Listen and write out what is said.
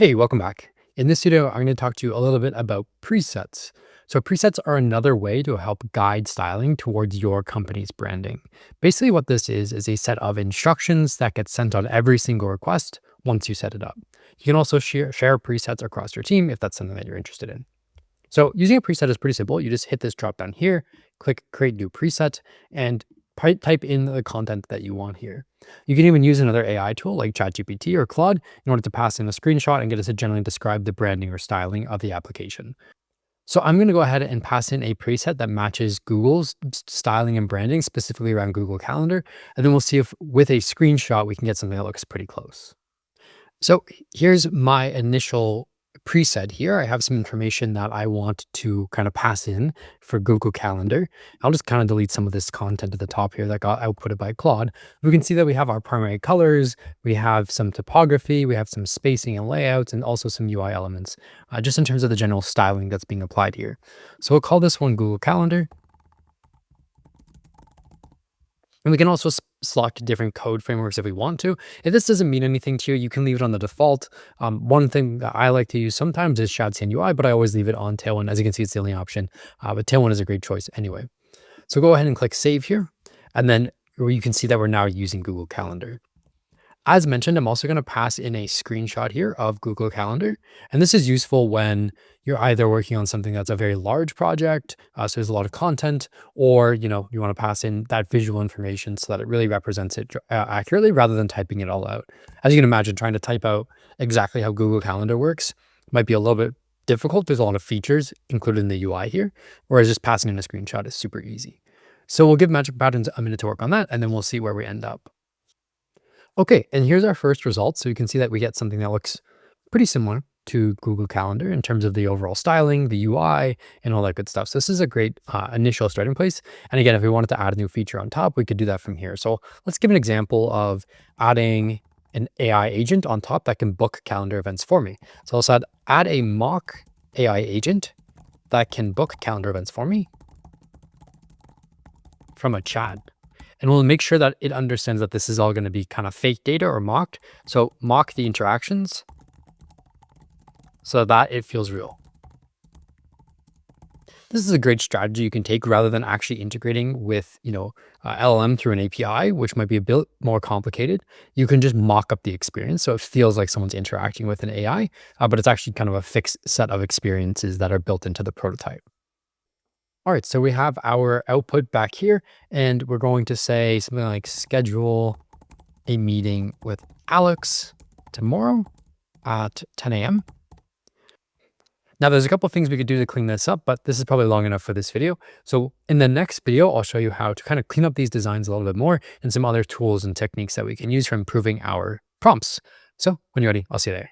Hey, welcome back. In this video, I'm going to talk to you a little bit about presets. So presets are another way to help guide styling towards your company's branding. Basically what this is a set of instructions that get sent on every single request once you set it up. You can also share presets across your team if that's something that you're interested in. So using a preset is pretty simple. You just hit this drop down here, click create new preset, and type in the content that you want here. You can even use another AI tool like ChatGPT or Claude in order to pass in a screenshot and get us to generally describe the branding or styling of the application. So I'm going to go ahead and pass in a preset that matches Google's styling and branding, specifically around Google Calendar. And then we'll see if with a screenshot, we can get something that looks pretty close. So here's my initial preset here. I have some information that I want to kind of pass in for Google Calendar. I'll just kind of delete some of this content at the top here that got outputted by Claude. We can see that we have our primary colors, we have some typography, we have some spacing and layouts, and also some UI elements, just in terms of the general styling that's being applied here. So we'll call this one Google Calendar. And we can also select different code frameworks if we want to. If this doesn't mean anything to you, you can leave it on the default. One thing that I like to use sometimes is Shadcyan UI, but I always leave it on Tailwind. As you can see, it's the only option, but Tailwind is a great choice anyway. So go ahead and click Save here, and then you can see that we're now using Google Calendar. As mentioned, I'm also going to pass in a screenshot here of Google Calendar. And this is useful when you're either working on something that's a very large project, so there's a lot of content, or you want to pass in that visual information so that it really represents it accurately rather than typing it all out. As you can imagine, trying to type out exactly how Google Calendar works might be a little bit difficult. There's a lot of features included in the UI here, whereas just passing in a screenshot is super easy. So we'll give Magic Patterns a minute to work on that, and then we'll see where we end up. Okay, and here's our first result. So you can see that we get something that looks pretty similar to Google Calendar in terms of the overall styling, the UI, and all that good stuff. So this is a great initial starting place. And again, if we wanted to add a new feature on top, we could do that from here. So let's give an example of adding an AI agent on top that can book calendar events for me. So let's add a mock AI agent that can book calendar events for me from a chat. And we'll make sure that it understands that this is all going to be kind of fake data or mocked. So mock the interactions so that it feels real. This is a great strategy you can take rather than actually integrating with, LLM through an API, which might be a bit more complicated. You can just mock up the experience. So it feels like someone's interacting with an AI, but it's actually kind of a fixed set of experiences that are built into the prototype. All right, so we have our output back here, and we're going to say something like schedule a meeting with Alex tomorrow at 10 a.m. Now, there's a couple of things we could do to clean this up, but this is probably long enough for this video. So in the next video, I'll show you how to kind of clean up these designs a little bit more and some other tools and techniques that we can use for improving our prompts. So when you're ready, I'll see you there.